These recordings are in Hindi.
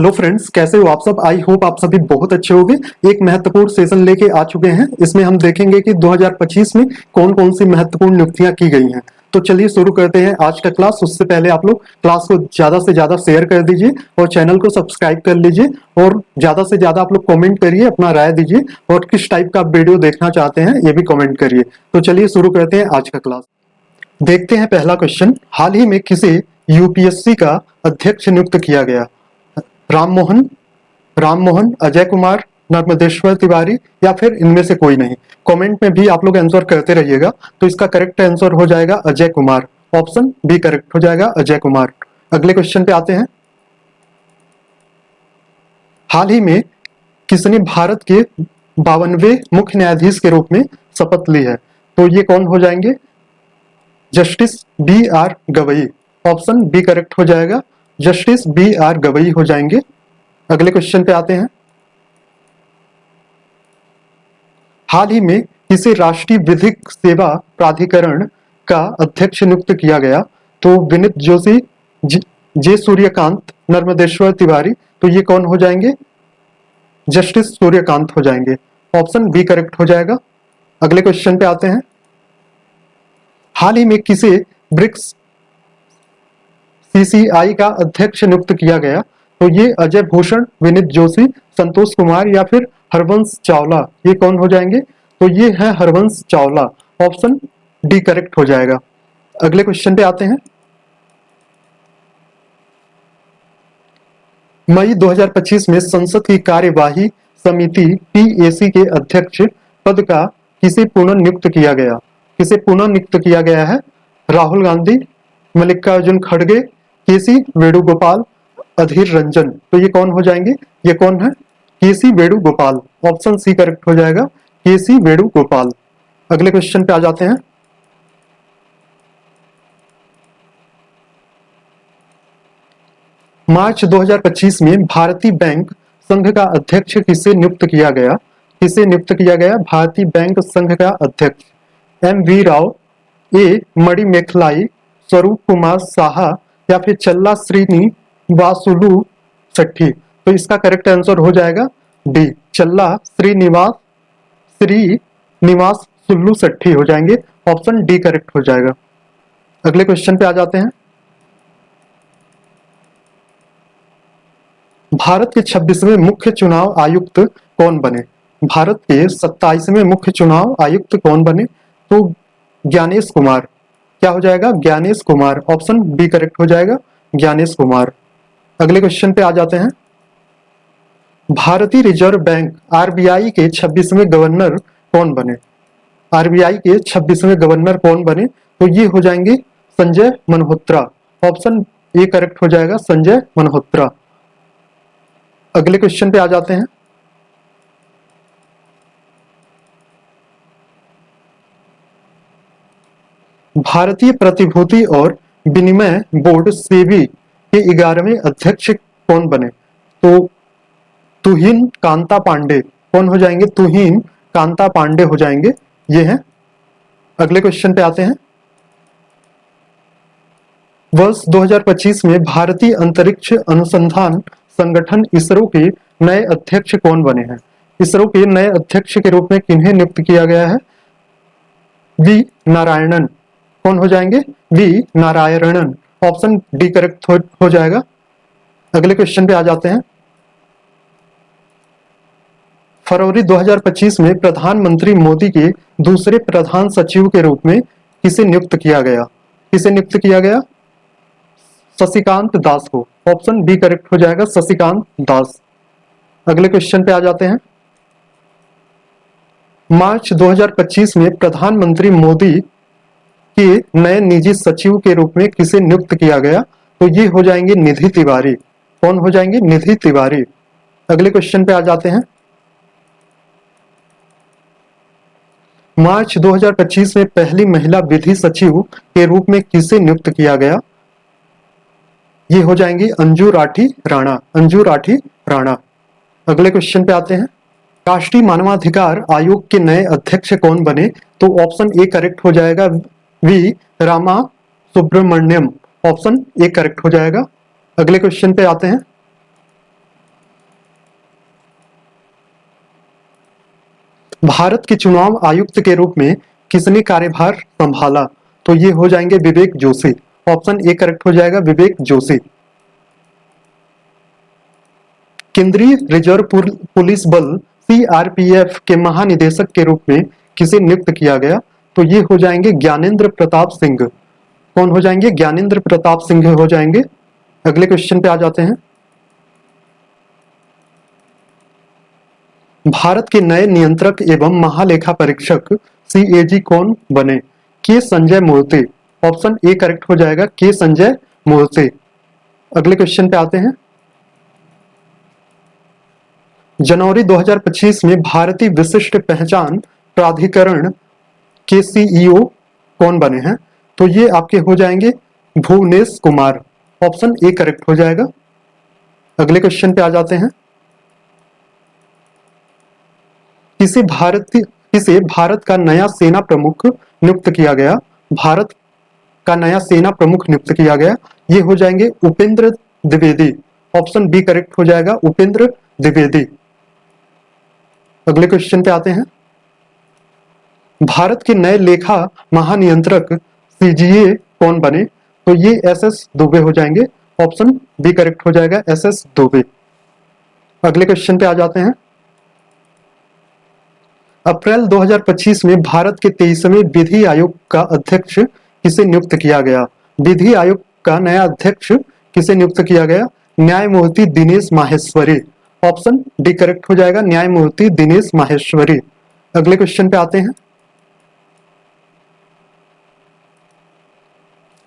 हेलो फ्रेंड्स, कैसे हो आप सब। आई होप आप सभी बहुत अच्छे होंगे। एक महत्वपूर्ण सेशन लेके आ चुके हैं। इसमें हम देखेंगे कि 2025 में कौन कौन सी महत्वपूर्ण नियुक्तियां की गई हैं। तो चलिए शुरू करते हैं आज का क्लास। उससे पहले आप लोग क्लास को ज्यादा से ज्यादा शेयर कर दीजिए और चैनल को सब्सक्राइब कर लीजिए और ज्यादा से ज्यादा आप लोग कमेंट करिए, अपना राय दीजिए और किस टाइप का वीडियो देखना चाहते हैं ये भी कमेंट करिए। तो चलिए शुरू करते हैं आज का क्लास। देखते हैं पहला क्वेश्चन। हाल ही में किसे यूपीएससी का अध्यक्ष नियुक्त किया गया? राम मोहन, अजय कुमार, नर्मदेश्वर तिवारी या फिर इनमें से कोई नहीं। कमेंट में भी आप लोग आंसर करते रहिएगा। तो इसका करेक्ट आंसर हो जाएगा Ajay Kumar. Option B correct हो जाएगा, अजय कुमार। अगले क्वेश्चन पे आते हैं। हाल ही में किसने भारत के 52वें मुख्य न्यायाधीश के रूप में शपथ ली है? तो ये कौन हो जाएंगे? Justice B R Gavai. Option B correct हो जाएगा, जस्टिस बी आर गवई हो जाएंगे। अगले क्वेश्चन पे आते हैं। हाल ही में किसे राष्ट्रीय विधिक सेवा प्राधिकरण का अध्यक्ष नियुक्त किया गया? तो विनीत जोशी, जे सूर्यकांत, नर्मदेश्वर तिवारी। तो ये कौन हो जाएंगे? जस्टिस सूर्यकांत हो जाएंगे। ऑप्शन बी करेक्ट हो जाएगा। अगले क्वेश्चन पे आते हैं। हाल ही में किसे ब्रिक्स सीसीआई का अध्यक्ष नियुक्त किया गया? तो ये अजय भूषण, विनीत जोशी, संतोष कुमार या फिर हरवंश चावला। ये कौन हो जाएंगे? तो ये है Harvansh Chawla. Option D correct हो जाएगा। अगले क्वेश्चन पे आते हैं। मई 2025 में संसद की कार्यवाही समिति पीएसी के अध्यक्ष पद का किसे पुनः नियुक्त किया गया? किसे पुनः नियुक्त किया गया है? राहुल गांधी, मल्लिकार्जुन खड़गे, केसी वेणुगोपाल, अधीर रंजन। तो ये कौन हो जाएंगे? ये कौन है? केसी वेणुगोपाल। ऑप्शन सी करेक्ट हो जाएगा, केसी वेणुगोपाल। अगले क्वेश्चन पे आ जाते हैं। मार्च 2025 में भारतीय बैंक संघ का अध्यक्ष किसे नियुक्त किया गया? किसे नियुक्त किया गया भारतीय बैंक संघ का अध्यक्ष? एम वी राव, ए मणिमेखलाई, स्वरूप कुमार साहा या फिर चल्ला श्रीनिवासुलु सेट्टी। तो इसका करेक्ट आंसर हो जाएगा डी, चल्ला श्रीनिवास सुल्लू सेट्टी हो जाएंगे। ऑप्शन डी करेक्ट हो जाएगा। अगले क्वेश्चन पे आ जाते हैं। भारत के 26वें मुख्य चुनाव आयुक्त कौन बने? भारत के 27वें मुख्य चुनाव आयुक्त कौन बने? तो ज्ञानेश कुमार। क्या हो जाएगा? Gyanesh Kumar. Option B correct हो जाएगा, ज्ञानेश कुमार। अगले क्वेश्चन पे आ जाते हैं। भारतीय रिजर्व बैंक आरबीआई के 26वें गवर्नर कौन बने? आरबीआई के 26वें गवर्नर कौन बने? तो ये हो जाएंगे Sanjay Malhotra. Option A correct हो जाएगा, संजय मल्होत्रा। अगले क्वेश्चन पे आ जाते हैं। भारतीय प्रतिभूति और विनिमय बोर्ड सेबी के 11वें अध्यक्ष कौन बने? तो तुहिन कांता पांडे। कौन हो जाएंगे? तुहिन कांता पांडे हो जाएंगे। ये हैं। अगले क्वेश्चन पे आते हैं। वर्ष 2025 में भारतीय अंतरिक्ष अनुसंधान संगठन इसरो के नए अध्यक्ष कौन बने हैं? इसरो के नए अध्यक्ष के रूप में किन्हें नियुक्त किया गया है? वी नारायणन। कौन हो जाएंगे? V Narayanan. Option D correct हो जाएगा। अगले क्वेश्चन पे आ जाते हैं। फरवरी 2025 में प्रधानमंत्री मोदी के दूसरे प्रधान सचिव के रूप में किसे नियुक्त किया गया? किसे नियुक्त किया गया? शशिकांत दास को। ऑप्शन बी करेक्ट हो जाएगा, शशिकांत दास। अगले क्वेश्चन पे आ जाते हैं। मार्च 2025 में प्रधानमंत्री मोदी के नए निजी सचिव के रूप में किसे नियुक्त किया गया? तो ये हो जाएंगे निधि तिवारी। कौन हो जाएंगे? निधि तिवारी। अगले क्वेश्चन पे आ जाते हैं। मार्च 2025 में पहली महिला विधि सचिव के रूप में किसे नियुक्त किया गया? ये हो जाएंगी अंजू राठी राणा। अंजू राठी राणा। अगले क्वेश्चन पे आते हैं। राष्ट्रीय मानवाधिकार आयोग के नए अध्यक्ष कौन बने? तो ऑप्शन ए करेक्ट हो जाएगा, V Rama Subramaniam. Option A correct हो जाएगा। अगले क्वेश्चन पे आते हैं। भारत के चुनाव आयुक्त के रूप में किसने कार्यभार संभाला? तो ये हो जाएंगे Vivek Joshi. Option A correct हो जाएगा, विवेक जोशी। केंद्रीय रिजर्व पुलिस बल सीआरपीएफ के महानिदेशक के रूप में किसे नियुक्त किया गया? तो ये हो जाएंगे ज्ञानेंद्र प्रताप सिंह। कौन हो जाएंगे? ज्ञानेंद्र प्रताप सिंह हो जाएंगे। अगले क्वेश्चन पे आ जाते हैं। भारत के नए नियंत्रक एवं महालेखा परीक्षक सीएजी कौन बने? के संजय मूर्ति। ऑप्शन ए करेक्ट हो जाएगा, के संजय मूर्ति। अगले क्वेश्चन पे आते हैं। जनवरी 2025 में भारतीय विशिष्ट पहचान प्राधिकरण के सीईओ कौन बने हैं? तो ये आपके हो जाएंगे Bhuvnesh Kumar. Option A correct हो जाएगा। अगले क्वेश्चन पे आ जाते हैं। किसे भारत का नया सेना प्रमुख नियुक्त किया गया? भारत का नया सेना प्रमुख नियुक्त किया गया। ये हो जाएंगे Upendra Dwivedi. Option B correct हो जाएगा, उपेंद्र द्विवेदी। अगले क्वेश्चन पे आते हैं। भारत के नए लेखा महानियंत्रक सीजीए कौन बने? तो ये एसएस दुबे हो जाएंगे। ऑप्शन बी करेक्ट हो जाएगा, एसएस दुबे। अगले क्वेश्चन पे आ जाते हैं। अप्रैल 2025 में भारत के 23वें विधि आयोग का अध्यक्ष किसे नियुक्त किया गया? विधि आयोग का नया अध्यक्ष किसे नियुक्त किया गया? न्यायमूर्ति Dinesh Maheshwari. Option D correct हो जाएगा, न्यायमूर्ति दिनेश माहेश्वरी। अगले क्वेश्चन पे आते हैं।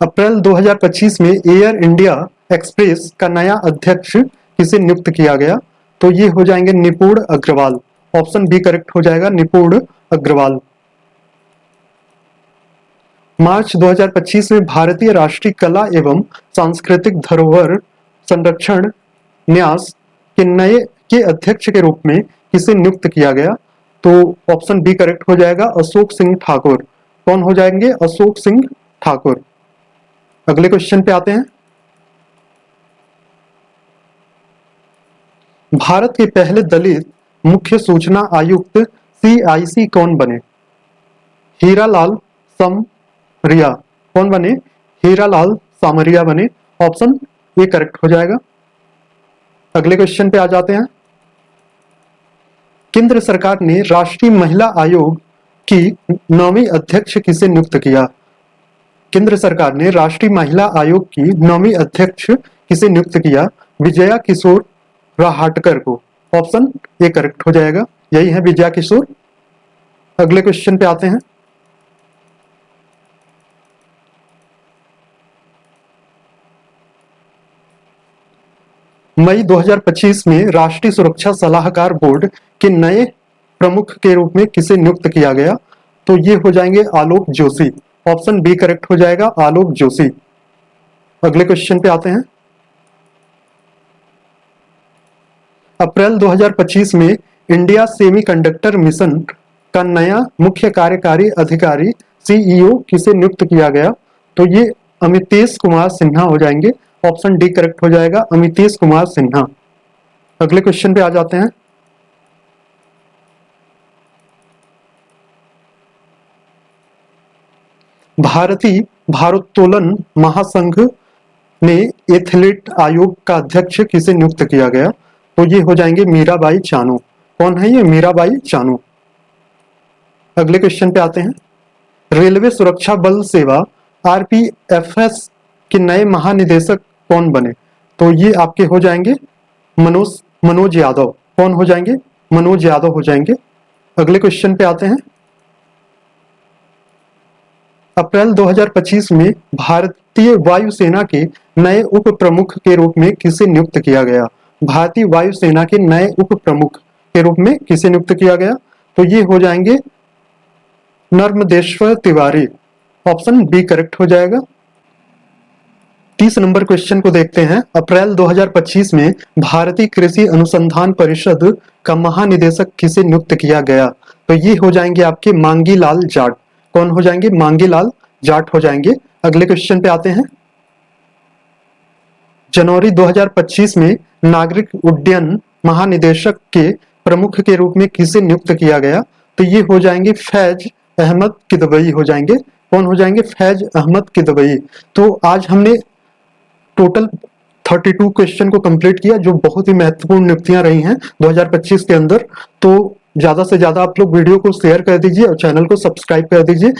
अप्रैल 2025 में एयर इंडिया एक्सप्रेस का नया अध्यक्ष किसे नियुक्त किया गया? तो ये हो जाएंगे निपुण अग्रवाल। ऑप्शन बी करेक्ट हो जाएगा, निपुण अग्रवाल। मार्च 2025 में भारतीय राष्ट्रीय कला एवं सांस्कृतिक धरोहर संरक्षण न्यास के अध्यक्ष के रूप में किसे नियुक्त किया गया? तो ऑप्शन बी करेक्ट हो जाएगा, अशोक सिंह ठाकुर। कौन हो जाएंगे? अशोक सिंह ठाकुर। अगले क्वेश्चन पे आते हैं। भारत के पहले दलित मुख्य सूचना आयुक्त सीआईसी कौन बने? हीरालाल सामरिया। कौन बने? हीरालाल सामरिया बने। ऑप्शन ए करेक्ट हो जाएगा। अगले क्वेश्चन पे आ जाते हैं। केंद्र सरकार ने राष्ट्रीय महिला आयोग की 9वीं अध्यक्ष किसे नियुक्त किया? केंद्र सरकार ने राष्ट्रीय महिला आयोग की 9वीं अध्यक्ष किसे नियुक्त किया? विजया किशोर राहटकर को। ऑप्शन ए करेक्ट हो जाएगा, यही है विजया किशोर। अगले क्वेश्चन पे आते हैं। मई 2025 में राष्ट्रीय सुरक्षा सलाहकार बोर्ड के नए प्रमुख के रूप में किसे नियुक्त किया गया? तो ये हो जाएंगे आलोक जोशी। ऑप्शन बी करेक्ट हो जाएगा, आलोक जोशी। अगले क्वेश्चन पे आते हैं। अप्रैल 2025 में इंडिया सेमीकंडक्टर मिशन का नया मुख्य कार्यकारी अधिकारी सीईओ किसे नियुक्त किया गया? तो ये अमितेश कुमार सिन्हा हो जाएंगे। ऑप्शन डी करेक्ट हो जाएगा, अमितेश कुमार सिन्हा। अगले क्वेश्चन पे आ जाते हैं। भारतीय भारोत्तोलन महासंघ ने एथलीट आयोग का अध्यक्ष किसे नियुक्त किया गया? तो ये हो जाएंगे मीराबाई चानू। कौन है ये? मीराबाई चानू। अगले क्वेश्चन पे आते हैं। रेलवे सुरक्षा बल सेवा आरपीएफएस के नए महानिदेशक कौन बने? तो ये आपके हो जाएंगे मनोज यादव। कौन हो जाएंगे? मनोज यादव हो जाएंगे। अगले क्वेश्चन पे आते हैं। अप्रैल 2025 में भारतीय वायुसेना के नए उप प्रमुख के रूप में किसे नियुक्त किया गया? भारतीय वायुसेना के नए उप प्रमुख के रूप में किसे नियुक्त किया गया? तो ये हो जाएंगे Narmadeshwar Tiwari. Option B correct हो जाएगा। 30 नंबर क्वेश्चन को देखते हैं। अप्रैल 2025 में भारतीय कृषि अनुसंधान परिषद का महानिदेशक किसे नियुक्त किया गया? तो ये हो जाएंगे आपके मांगी लाल जाट। कौन हो जाएंगे? मांगी लाल जाट हो जाएंगे। अगले क्वेश्चन पे आते हैं। जनवरी 2025 में नागरिक उड्डयन महानिदेशक के प्रमुख के रूप में किसे नियुक्त किया गया? तो ये हो जाएंगे फैज अहमद किदवई हो जाएंगे। कौन हो जाएंगे? फैज अहमद किदवई। तो आज हमने टोटल 32 क्वेश्चन को कंप्लीट किया, जो बहुत ही महत्वपूर्ण नियुक्तियां रही हैं 2025 के अंदर। तो ज्यादा से ज्यादा आप लोग वीडियो को शेयर कर दीजिए और चैनल को सब्सक्राइब कर दीजिए।